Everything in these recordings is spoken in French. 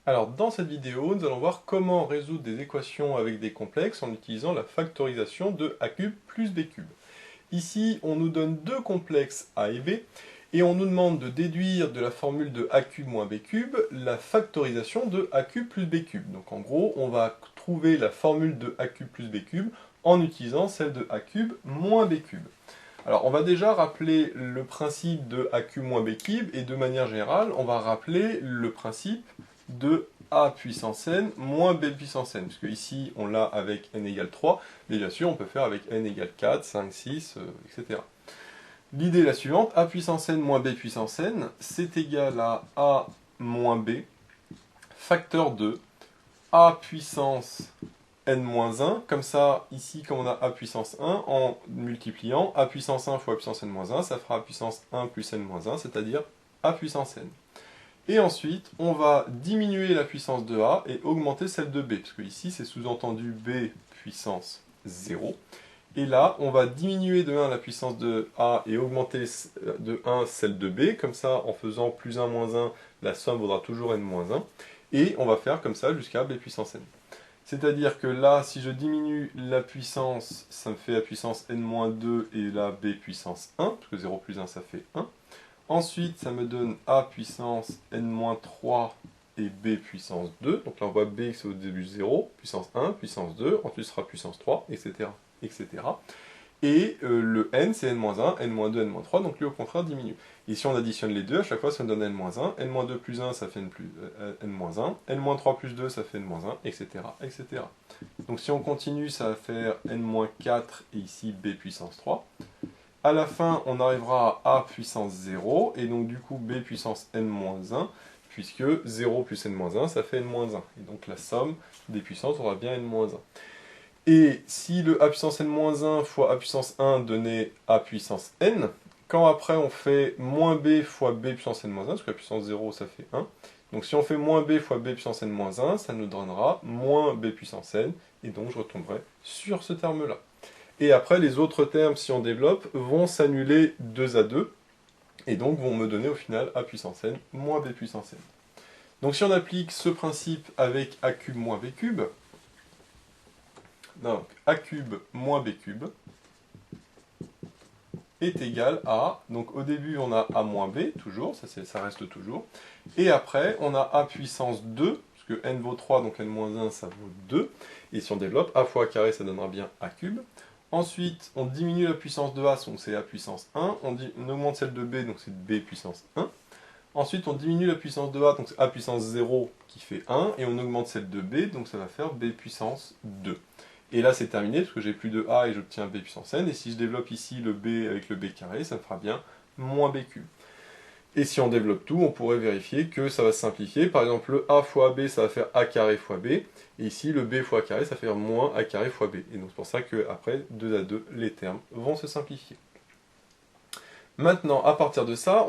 Alors dans cette vidéo, nous allons voir comment résoudre des équations avec des complexes en utilisant la factorisation de a cube plus b cube. Ici, on nous donne deux complexes a et b, et on nous demande de déduire de la formule de a cube moins b cube la factorisation de a cube plus b cube. Donc en gros, on va trouver la formule de a cube plus b cube en utilisant celle de a cube moins b cube. Alors on va déjà rappeler le principe de a cube moins b cube, et de manière générale, on va rappeler le principe de a puissance n moins b puissance n, parce que ici on l'a avec n égale 3, mais bien sûr on peut faire avec n égale 4, 5, 6, etc. L'idée est la suivante, a puissance n moins b puissance n, c'est égal à a moins b, facteur de a puissance n-1, comme ça, ici, comme on a a puissance 1, en multipliant a puissance 1 fois a puissance n-1, ça fera a puissance 1 plus n-1, c'est-à-dire a puissance n. Et ensuite, on va diminuer la puissance de a et augmenter celle de b, parce que ici, c'est sous-entendu b puissance 0. Et là, on va diminuer de 1 la puissance de a et augmenter de 1 celle de b, comme ça, en faisant plus 1 moins 1, la somme vaudra toujours n-1. Et on va faire comme ça jusqu'à b puissance n. C'est-à-dire que là, si je diminue la puissance, ça me fait a puissance n-2 et là b puissance 1, parce que 0 plus 1 ça fait 1. Ensuite, ça me donne a puissance n-3 et b puissance 2. Donc là, on voit b c'est au début 0, puissance 1, puissance 2, ensuite ce sera puissance 3, etc. etc. Et le n, c'est n-1, n-2, n-3, donc lui au contraire diminue. Et si on additionne les deux, à chaque fois ça me donne n-1, n-2 plus 1, ça fait n-1, n-3 plus 2, ça fait n-1, etc., etc. Donc si on continue, ça va faire n-4 et ici b puissance 3. À la fin, on arrivera à a puissance 0, et donc du coup b puissance n-1, puisque 0 plus n-1, ça fait n-1. Et donc la somme des puissances aura bien n-1. Et si le a puissance n-1 fois a puissance 1 donnait a puissance n, quand après on fait moins b fois b puissance n-1, parce que la puissance 0 ça fait 1, donc si on fait moins b fois b puissance n-1, ça nous donnera moins b puissance n, et donc je retomberai sur ce terme-là. Et après les autres termes, si on développe, vont s'annuler 2 à 2, et donc vont me donner au final a puissance n moins b puissance n. Donc si on applique ce principe avec a cube moins b cube, donc a cube moins b cube est égal à, donc au début on a a moins b, toujours, ça reste toujours, et après on a a puissance 2, parce que n vaut 3, donc n-1 ça vaut 2, et si on développe, a fois a carré ça donnera bien a cube. Ensuite on diminue la puissance de a, donc c'est a puissance 1, on augmente celle de b, donc c'est b puissance 1. Ensuite on diminue la puissance de a, donc c'est a puissance 0 qui fait 1, et on augmente celle de b, donc ça va faire b puissance 2. Et là c'est terminé parce que j'ai plus de a et j'obtiens b puissance n, et si je développe ici le b avec le b carré, ça me fera bien moins b cube. Et si on développe tout, on pourrait vérifier que ça va se simplifier. Par exemple, le a fois b, ça va faire a carré fois b, et ici le b fois a carré, ça fait moins a carré fois b. Et donc c'est pour ça qu'après, 2 à 2, les termes vont se simplifier. Maintenant, à partir de ça,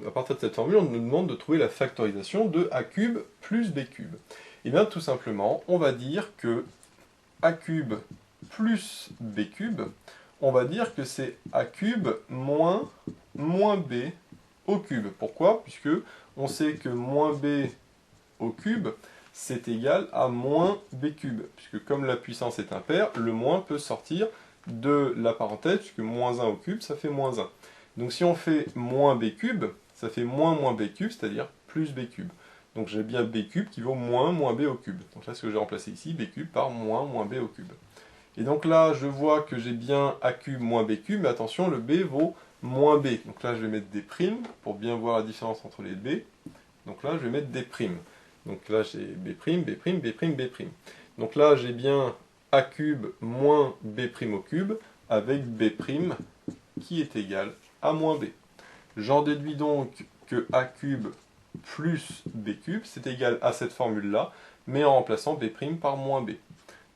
à partir de cette formule, on nous demande de trouver la factorisation de a cube plus b cube. Et bien tout simplement, on va dire que a cube plus b cube, on va dire que c'est a cube moins b au cube. Pourquoi? Puisque on sait que moins b au cube, c'est égal à moins b cube. Puisque comme la puissance est impaire, le moins peut sortir de la parenthèse, puisque moins 1 au cube, ça fait moins 1. Donc si on fait moins b cube, ça fait moins b cube, c'est-à-dire plus b cube. Donc j'ai bien b cube qui vaut moins b au cube. Donc là, ce que j'ai remplacé ici, b cube par moins b au cube. Et donc là, je vois que j'ai bien a cube moins b cube, mais attention, le b vaut moins b. Donc là, je vais mettre des primes pour bien voir la différence entre les b. Donc là, je vais mettre des primes. Donc là, j'ai b prime, b prime, b prime, b prime. Donc là, j'ai bien a cube moins b prime au cube avec b prime qui est égal à moins b. J'en déduis donc que a cube plus b cube, c'est égal à cette formule-là, mais en remplaçant b' par moins b.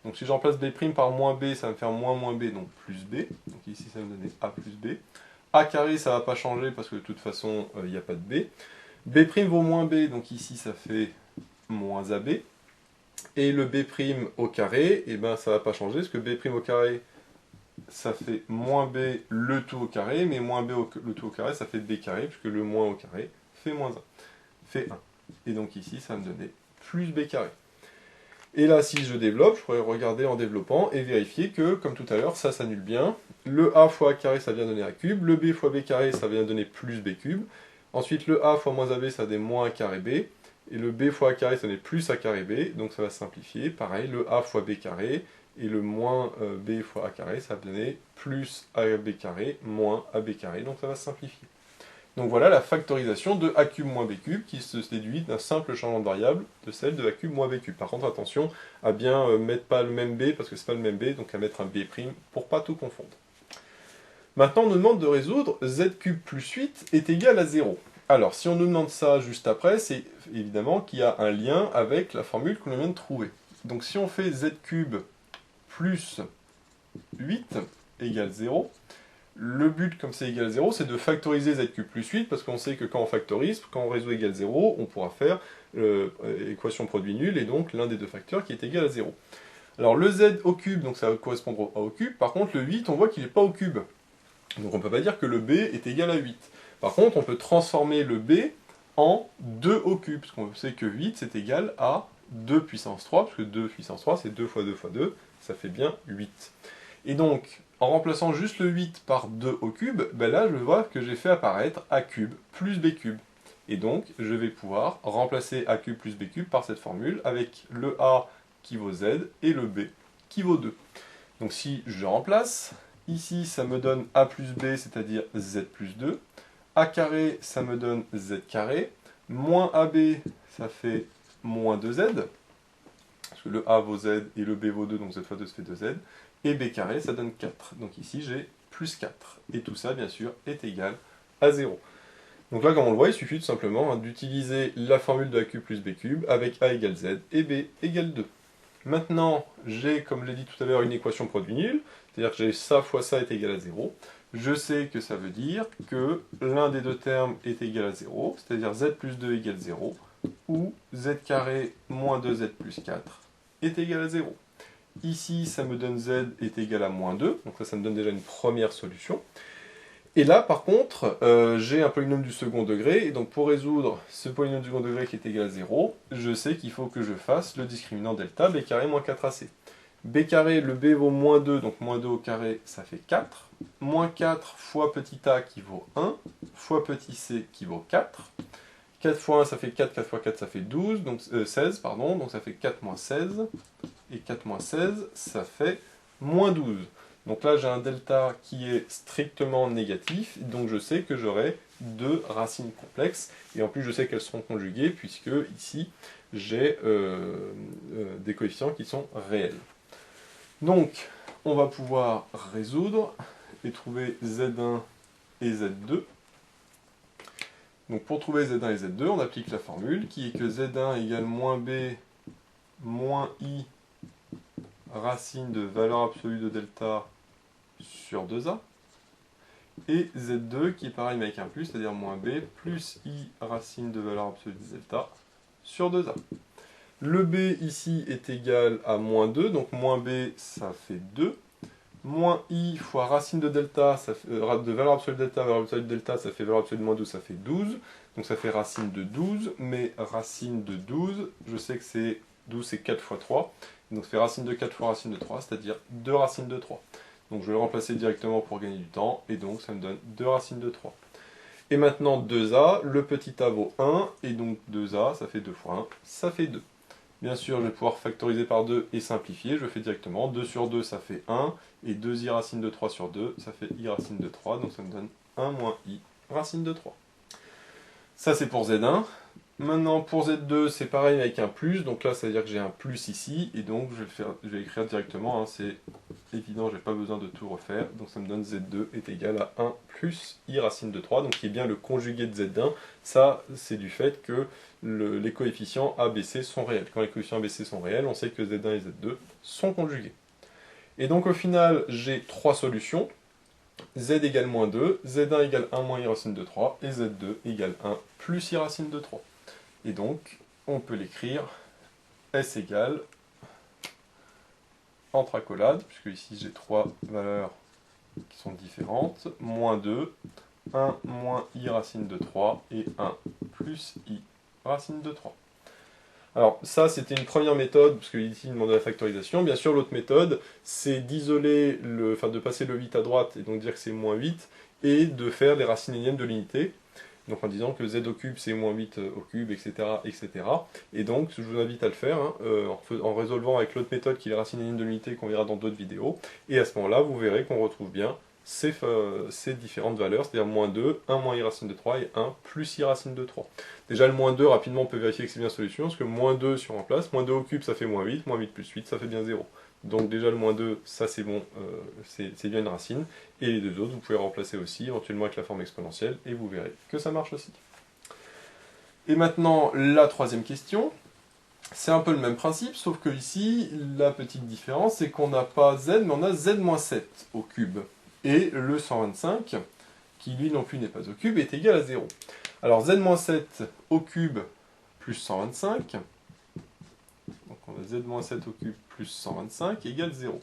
Donc si je remplace b' par moins b, ça va me faire moins b, donc plus b. Donc ici, ça va me donner a plus b. A carré, ça ne va pas changer parce que de toute façon, il n'y a pas de b. B' vaut moins b, donc ici, ça fait moins ab. Et le b' au carré, et ben, ça ne va pas changer parce que b' au carré, ça fait moins b le tout au carré, mais moins b le tout au carré, ça fait b carré, puisque le moins au carré fait moins 1, fait 1. et donc ici, ça va me donner plus b carré. Et là, si je développe, je pourrais regarder en développant et vérifier que, comme tout à l'heure, ça s'annule bien. Le a fois a carré, ça vient donner a cube. Le b fois b carré, ça vient donner plus b cube. Ensuite, le a fois moins ab, ça donne moins a carré b. Et le b fois a carré, ça donne plus a carré b. Donc ça va simplifier. Pareil, le a fois b carré. Et le moins b fois a carré, ça va donner plus ab carré, moins ab carré. Donc ça va simplifier. Donc voilà la factorisation de a cube moins b cube qui se déduit d'un simple changement de variable de celle de a cube moins b cube. Par contre, attention à bien mettre pas le même b parce que c'est pas le même b, donc à mettre un b' pour pas tout confondre. Maintenant, on nous demande de résoudre z cube plus 8 est égal à 0. Alors, si on nous demande ça juste après, c'est évidemment qu'il y a un lien avec la formule que l'on vient de trouver. Donc si on fait z cube plus 8 égale 0, le but, comme c'est égal à 0, c'est de factoriser z cube plus 8, parce qu'on sait que quand on factorise, quand on résout égal 0, on pourra faire équation produit nul, et donc l'un des deux facteurs qui est égal à 0. Alors le z au cube, donc ça va correspondre au cube, par contre le 8, on voit qu'il n'est pas au cube. Donc on ne peut pas dire que le b est égal à 8. Par contre, on peut transformer le b en 2 au cube, parce qu'on sait que 8, c'est égal à 2 puissance 3, parce que 2 puissance 3, c'est 2 fois 2 fois 2, ça fait bien 8. Et donc, en remplaçant juste le 8 par 2 au cube, ben là je vois que j'ai fait apparaître a cube plus b cube. Et donc je vais pouvoir remplacer a cube plus b cube par cette formule avec le a qui vaut z et le b qui vaut 2. Donc si je remplace, ici ça me donne a plus b, c'est-à-dire z plus 2. A carré, ça me donne z carré. Moins ab, ça fait moins 2z. Parce que le a vaut z et le b vaut 2, donc z fois 2, ça fait 2z. Et b carré, ça donne 4. Donc ici, j'ai plus 4. Et tout ça, bien sûr, est égal à 0. Donc là, comme on le voit, il suffit tout simplement d'utiliser la formule de a cube plus b cube avec a égale z et b égale 2. Maintenant, j'ai, comme je l'ai dit tout à l'heure, une équation produit nul. C'est-à-dire que j'ai ça fois ça est égal à 0. Je sais que ça veut dire que l'un des deux termes est égal à 0, c'est-à-dire z plus 2 égale 0, ou z carré moins 2z plus 4 est égal à 0. Ici, ça me donne z est égal à moins 2, donc ça me donne déjà une première solution. Et là, par contre, j'ai un polynôme du second degré, et donc pour résoudre ce polynôme du second degré qui est égal à 0, je sais qu'il faut que je fasse le discriminant delta b carré moins 4ac. B carré, le b vaut moins 2, donc moins 2 au carré, ça fait 4. Moins 4 fois petit a qui vaut 1, fois petit c qui vaut 4. 4 fois 1, ça fait 4, 4 fois 4, ça fait 12, donc, 16, pardon, donc ça fait 4 moins 16. Et 4 moins 16, ça fait moins 12. Donc là, j'ai un delta qui est strictement négatif, donc je sais que j'aurai deux racines complexes, et en plus je sais qu'elles seront conjuguées, puisque ici, j'ai des coefficients qui sont réels. Donc, on va pouvoir résoudre et trouver Z1 et Z2. Donc pour trouver Z1 et Z2, on applique la formule qui est que Z1 égale moins B moins I racine de valeur absolue de delta sur 2A. Et Z2 qui est pareil mais avec un plus, c'est-à-dire moins B plus I racine de valeur absolue de delta sur 2A. Le B ici est égal à moins 2, donc moins B ça fait 2. Moins I fois racine de delta, ça fait, de valeur absolue de delta, valeur absolue de delta, ça fait valeur absolue de moins 12, ça fait 12. Donc ça fait racine de 12, mais racine de 12, je sais que c'est 12 c'est 4 fois 3. Donc ça fait racine de 4 fois racine de 3, c'est-à-dire 2 racines de 3. Donc je vais le remplacer directement pour gagner du temps, et donc ça me donne 2 racines de 3. Et maintenant 2a, le petit a vaut 1, et donc 2a, ça fait 2 fois 1, ça fait 2. Bien sûr, je vais pouvoir factoriser par 2 et simplifier, je fais directement 2 sur 2, ça fait 1, et 2i racine de 3 sur 2, ça fait i racine de 3, donc ça me donne 1 moins i racine de 3. Ça c'est pour Z1. Maintenant pour Z2, c'est pareil avec un plus, donc là ça veut dire que j'ai un plus ici, et donc je vais écrire directement, hein, c'est évident, j'ai pas besoin de tout refaire, donc ça me donne Z2 est égal à 1 plus i racine de 3, donc qui est bien le conjugué de Z1, ça c'est du fait que les coefficients A, B, C sont réels. Quand les coefficients A, B, C sont réels, on sait que Z1 et Z2 sont conjugués. Et donc au final, j'ai trois solutions. Z égale moins 2, Z1 égale 1 moins i racine de 3, et Z2 égale 1 plus i racine de 3. Et donc, on peut l'écrire S égale, entre accolades, puisque ici j'ai trois valeurs qui sont différentes, moins 2, 1 moins i racine de 3, et 1 plus i racine de 3. Alors ça c'était une première méthode, parce qu'ici il demandait la factorisation. Bien sûr l'autre méthode c'est d'isoler, de passer le 8 à droite et donc dire que c'est moins 8, et de faire les racines énièmes de l'unité. Donc en disant que z au cube c'est moins 8 au cube, etc. etc. Et donc je vous invite à le faire en résolvant avec l'autre méthode qui est les racines énièmes de l'unité qu'on verra dans d'autres vidéos. Et à ce moment-là vous verrez qu'on retrouve bien ces différentes valeurs, c'est-à-dire moins 2, 1 moins i racine de 3 et 1 plus i racine de 3. Déjà le moins 2, rapidement on peut vérifier que c'est bien solution, parce que moins 2 si on remplace, moins 2 au cube ça fait moins 8 plus 8 ça fait bien 0. Donc déjà le moins 2, ça c'est bon, c'est bien une racine, et les deux autres vous pouvez remplacer aussi, éventuellement avec la forme exponentielle, et vous verrez que ça marche aussi. Et maintenant la troisième question, c'est un peu le même principe, sauf que ici, la petite différence, c'est qu'on n'a pas z, mais on a z-7 au cube. Et le 125, qui lui non plus n'est pas au cube, est égal à 0. Alors z-7 au cube plus 125, donc on a z-7 au cube plus 125 égale 0.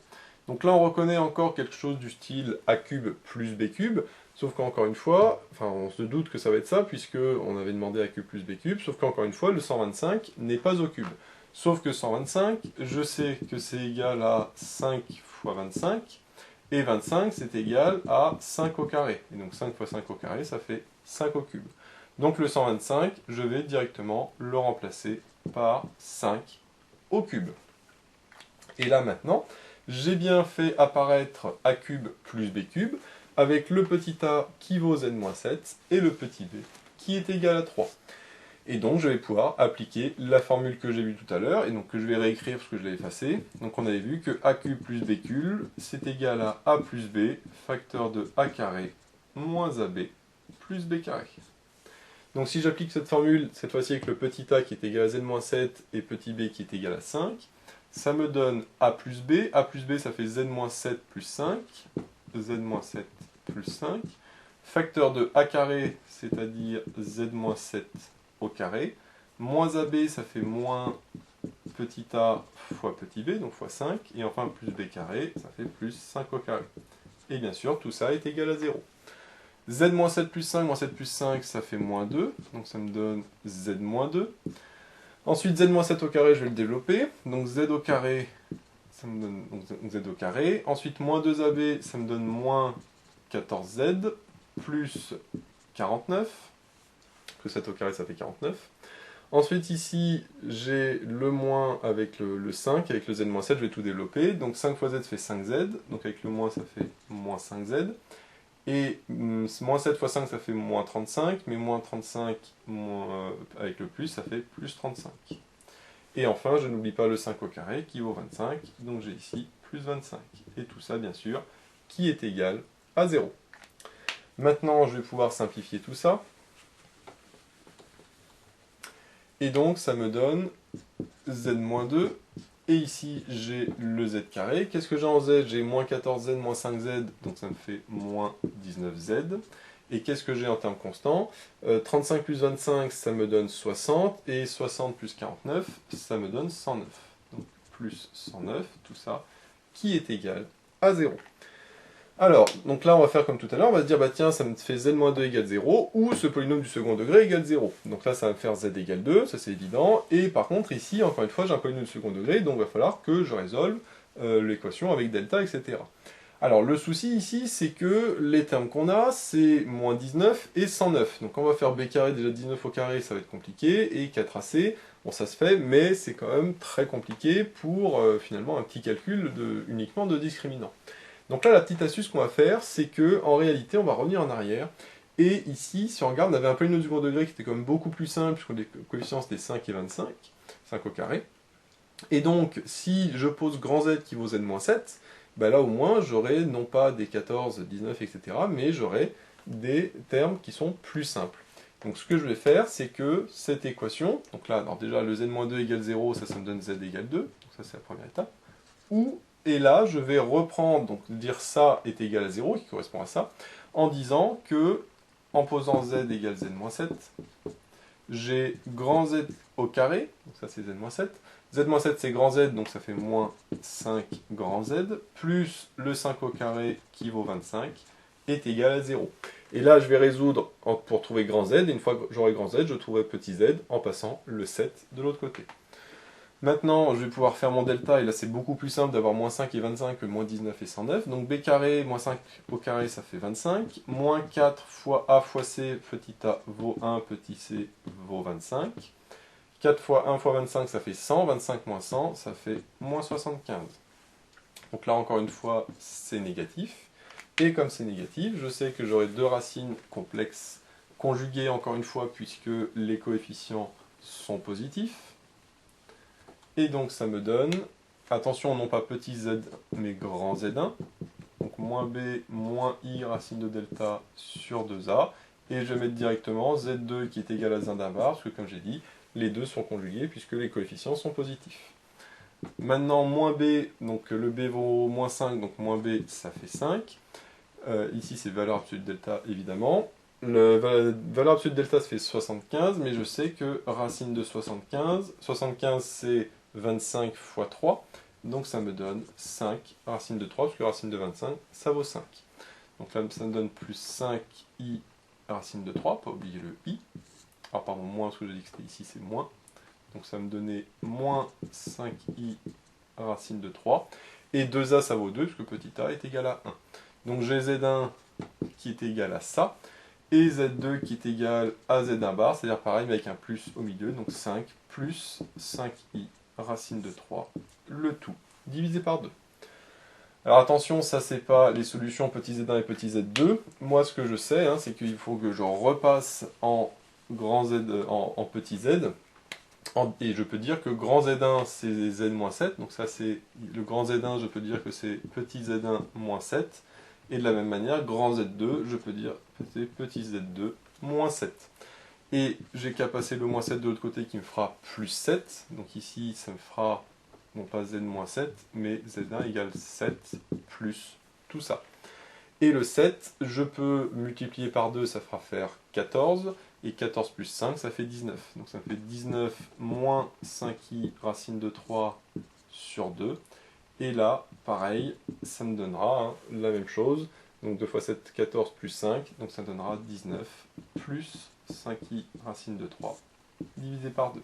Donc là on reconnaît encore quelque chose du style a cube plus b cube, sauf qu'encore une fois, on se doute que ça va être ça, puisque on avait demandé a cube plus b cube, sauf qu'encore une fois, le 125 n'est pas au cube. Sauf que 125, je sais que c'est égal à 5 fois 25, et 25 c'est égal à 5 au carré. Et donc 5 fois 5 au carré, ça fait 5 au cube. Donc le 125, je vais directement le remplacer par 5 au cube. Et là maintenant, j'ai bien fait apparaître a cube plus b cube, avec le petit a qui vaut z-7 et le petit b qui est égal à 3. Et donc je vais pouvoir appliquer la formule que j'ai vue tout à l'heure, et donc que je vais réécrire parce que je l'ai effacée. Donc on avait vu que a cube plus b cube, c'est égal à a plus b, facteur de a carré moins ab plus b carré. Donc si j'applique cette formule, cette fois-ci avec le petit a qui est égal à z-7 et petit b qui est égal à 5, ça me donne a plus b ça fait z-7 plus 5, z-7 plus 5, facteur de a carré, c'est-à-dire z-7 au carré, moins ab ça fait moins petit a fois petit b, donc fois 5, et enfin plus b carré, ça fait plus 5 au carré. Et bien sûr, tout ça est égal à 0. Z-7 plus 5, moins 7 plus 5, ça fait moins 2, donc ça me donne z-2. Ensuite, z-7 au carré, je vais le développer, donc z au carré, ça me donne donc z au carré. Ensuite, moins 2ab, ça me donne moins 14z, plus 49, que 7 au carré, ça fait 49. Ensuite, ici, j'ai le moins avec le 5, avec le z-7, je vais tout développer. Donc 5 fois z fait 5z, donc avec le moins, ça fait moins 5z. Et moins 7 fois 5, ça fait moins 35, mais moins 35 avec le plus, ça fait plus 35. Et enfin, je n'oublie pas le 5 au carré, qui vaut 25, donc j'ai ici plus 25. Et tout ça, bien sûr, qui est égal à 0. Maintenant, je vais pouvoir simplifier tout ça. Et donc, ça me donne z-2. Et ici, j'ai le z carré. Qu'est-ce que j'ai en z? J'ai moins 14z, moins 5z, donc ça me fait moins 19z. Et qu'est-ce que j'ai en termes constants? 35 plus 25, ça me donne 60. Et 60 plus 49, ça me donne 109. Donc plus 109, tout ça, qui est égal à 0. Alors, donc là on va faire comme tout à l'heure, on va se dire, bah tiens, ça me fait z-2 égale 0, ou ce polynôme du second degré égale 0. Donc là ça va me faire z égale 2, ça c'est évident, et par contre ici, encore une fois, j'ai un polynôme du second degré, donc il va falloir que je résolve l'équation avec delta, etc. Alors le souci ici, c'est que les termes qu'on a, c'est moins 19 et 109. Donc on va faire b carré, déjà 19 au carré, ça va être compliqué, et 4ac, bon ça se fait, mais c'est quand même très compliqué pour finalement un petit calcul uniquement de discriminant. Donc là, la petite astuce qu'on va faire, c'est que en réalité, on va revenir en arrière. Et ici, si on regarde, on avait un polynôme du second degré qui était quand même beaucoup plus simple, puisque les coefficients c'était 5 et 25, 5 au carré. Et donc, si je pose grand Z qui vaut Z-7, ben là au moins, j'aurai non pas des 14, 19, etc., mais j'aurai des termes qui sont plus simples. Donc ce que je vais faire, c'est que cette équation, donc là, alors déjà le Z-2 égale 0, ça me donne Z égale 2, donc ça c'est la première étape, et là, je vais reprendre, donc dire ça est égal à 0, qui correspond à ça, en disant que, en posant z égale z-7, j'ai grand Z au carré, donc ça c'est z-7, z-7 c'est grand Z, donc ça fait moins 5 grand Z, plus le 5 au carré qui vaut 25, est égal à 0. Et là, je vais résoudre pour trouver grand Z, et une fois que j'aurai grand Z, je trouverai petit z en passant le 7 de l'autre côté. Maintenant, je vais pouvoir faire mon delta, et là c'est beaucoup plus simple d'avoir moins 5 et 25 que moins 19 et 109. Donc b carré moins 5 au carré, ça fait 25. Moins 4 fois a fois c, petit a vaut 1, petit c vaut 25. 4 fois 1 fois 25, ça fait 100. 25 moins 100, ça fait moins 75. Donc là, encore une fois, c'est négatif. Et comme c'est négatif, je sais que j'aurai deux racines complexes conjuguées, encore une fois, puisque les coefficients sont positifs. Et donc ça me donne, attention, non pas petit z, mais grand z1. Donc moins b, moins i racine de delta sur 2a. Et je vais mettre directement z2 qui est égal à z1 bar, parce que comme j'ai dit, les deux sont conjugués puisque les coefficients sont positifs. Maintenant, moins b, donc le b vaut moins 5, donc moins b, ça fait 5. Ici, c'est valeur absolue de delta, évidemment. Valeur absolue de delta, ça fait 75, mais je sais que racine de 75, 75 c'est 25 fois 3, donc ça me donne 5 racine de 3, parce que racine de 25, ça vaut 5. Donc là, ça me donne plus 5i racine de 3, pas oublier le i. Alors pardon, moins, parce que j'ai dit que c'était ici, c'est moins. Donc ça me donnait moins 5i racine de 3. Et 2a, ça vaut 2, puisque petit a est égal à 1. Donc j'ai z1 qui est égal à ça, et z2 qui est égal à z1 bar, c'est-à-dire pareil, mais avec un plus au milieu, donc 5 plus 5i racine de 3, le tout, divisé par 2. Alors attention, ça c'est pas les solutions petit z1 et petit z2. Moi ce que je sais, c'est qu'il faut que je repasse en grand z, en petit z, et je peux dire que grand z1 c'est z-7, donc ça c'est le grand z1, je peux dire que c'est petit z1 moins 7, et de la même manière, grand z2, je peux dire que c'est petit z2 moins 7. Et j'ai qu'à passer le moins 7 de l'autre côté qui me fera plus 7, donc ici ça me fera non pas z moins 7, mais z1 égale 7 plus tout ça. Et le 7, je peux multiplier par 2, ça fera faire 14, et 14 plus 5, ça fait 19. Donc ça fait 19 moins 5i racine de 3 sur 2. Et là, pareil, ça me donnera la même chose. Donc 2 fois 7, 14 plus 5, donc ça donnera 19 plus 5i racine de 3 divisé par 2.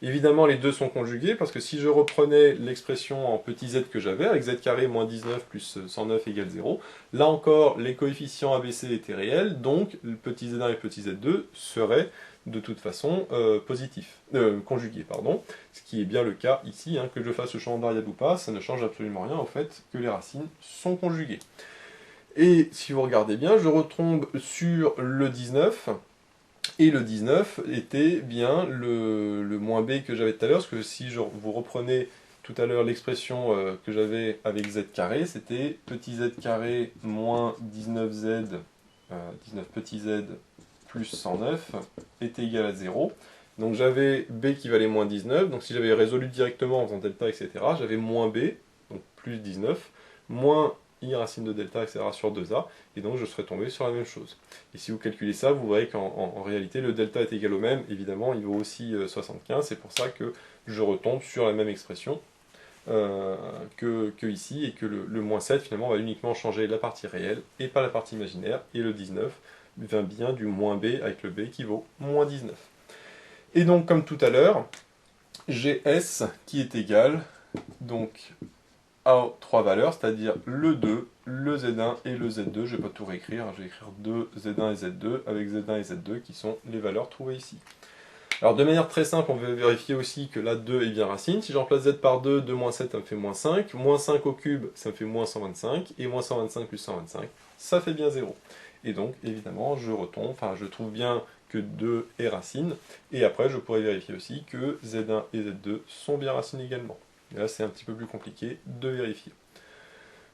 Évidemment, les deux sont conjugués, parce que si je reprenais l'expression en petit z que j'avais, avec z carré moins 19 plus 109 égale 0, là encore, les coefficients ABC étaient réels, donc le petit z1 et petit z2 seraient de toute façon conjugués, ce qui est bien le cas ici, que je fasse le changement de variable ou pas, ça ne change absolument rien au fait que les racines sont conjuguées. Et si vous regardez bien, je retombe sur le 19, et le 19 était bien le moins b que j'avais tout à l'heure, parce que si vous reprenez tout à l'heure l'expression que j'avais avec z carré, c'était petit z carré moins 19z, 19 petit z plus 109 était égal à 0. Donc j'avais b qui valait moins 19, donc si j'avais résolu directement en faisant delta, etc., j'avais moins b, donc plus 19, moins i racine de delta, etc. sur 2a, et donc je serais tombé sur la même chose. Et si vous calculez ça, vous verrez qu'en réalité, le delta est égal au même, évidemment, il vaut aussi 75, c'est pour ça que je retombe sur la même expression que ici, et que le moins 7, finalement, va uniquement changer la partie réelle, et pas la partie imaginaire, et le 19 vient bien du moins b avec le b qui vaut moins 19. Et donc, comme tout à l'heure, j'ai S qui est égal, donc, à trois valeurs, c'est-à-dire le 2, le Z1 et le Z2. Je ne vais pas tout réécrire, je vais écrire 2 Z1 et Z2 avec Z1 et Z2 qui sont les valeurs trouvées ici. Alors de manière très simple, on va vérifier aussi que là 2 est bien racine. Si je remplace Z par 2, 2 moins 7, ça me fait moins 5. Moins 5 au cube, ça me fait moins 125. Et moins 125 plus 125, ça fait bien 0. Et donc, évidemment, je trouve bien que 2 est racine. Et après, je pourrais vérifier aussi que Z1 et Z2 sont bien racines également. Et là, c'est un petit peu plus compliqué de vérifier.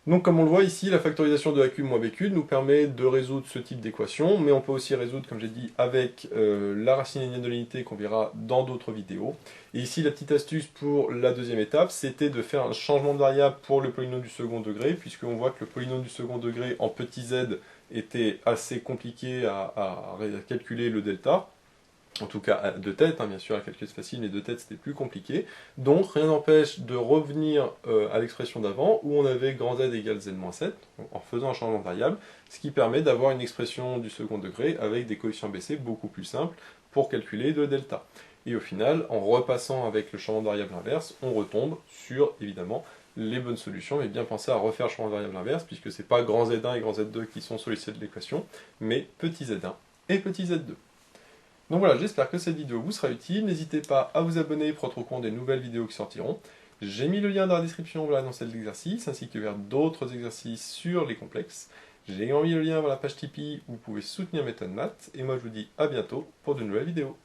Donc, comme on le voit ici, la factorisation de a cube moins b cube nous permet de résoudre ce type d'équation, mais on peut aussi résoudre, comme j'ai dit, avec la racine linéaire de l'unité qu'on verra dans d'autres vidéos. Et ici, la petite astuce pour la deuxième étape, c'était de faire un changement de variable pour le polynôme du second degré, puisqu'on voit que le polynôme du second degré en petit z était assez compliqué à calculer le delta. En tout cas, de tête, bien sûr, la calcul c'est facile, mais de tête c'était plus compliqué. Donc rien n'empêche de revenir à l'expression d'avant, où on avait grand Z égale Z-7, en faisant un changement de variable, ce qui permet d'avoir une expression du second degré avec des coefficients baissés beaucoup plus simples pour calculer le delta. Et au final, en repassant avec le changement de variable inverse, on retombe sur, évidemment, les bonnes solutions, mais bien penser à refaire le changement de variable inverse, puisque c'est pas grand Z1 et grand Z2 qui sont sollicités de l'équation, mais petit z1 et petit z2. Donc voilà, j'espère que cette vidéo vous sera utile. N'hésitez pas à vous abonner pour être au courant des nouvelles vidéos qui sortiront. J'ai mis le lien dans la description vers l'annonce de l'exercice, ainsi que vers d'autres exercices sur les complexes. J'ai également mis le lien vers la page Tipeee où vous pouvez soutenir Méthode Maths. Et moi je vous dis à bientôt pour de nouvelles vidéos.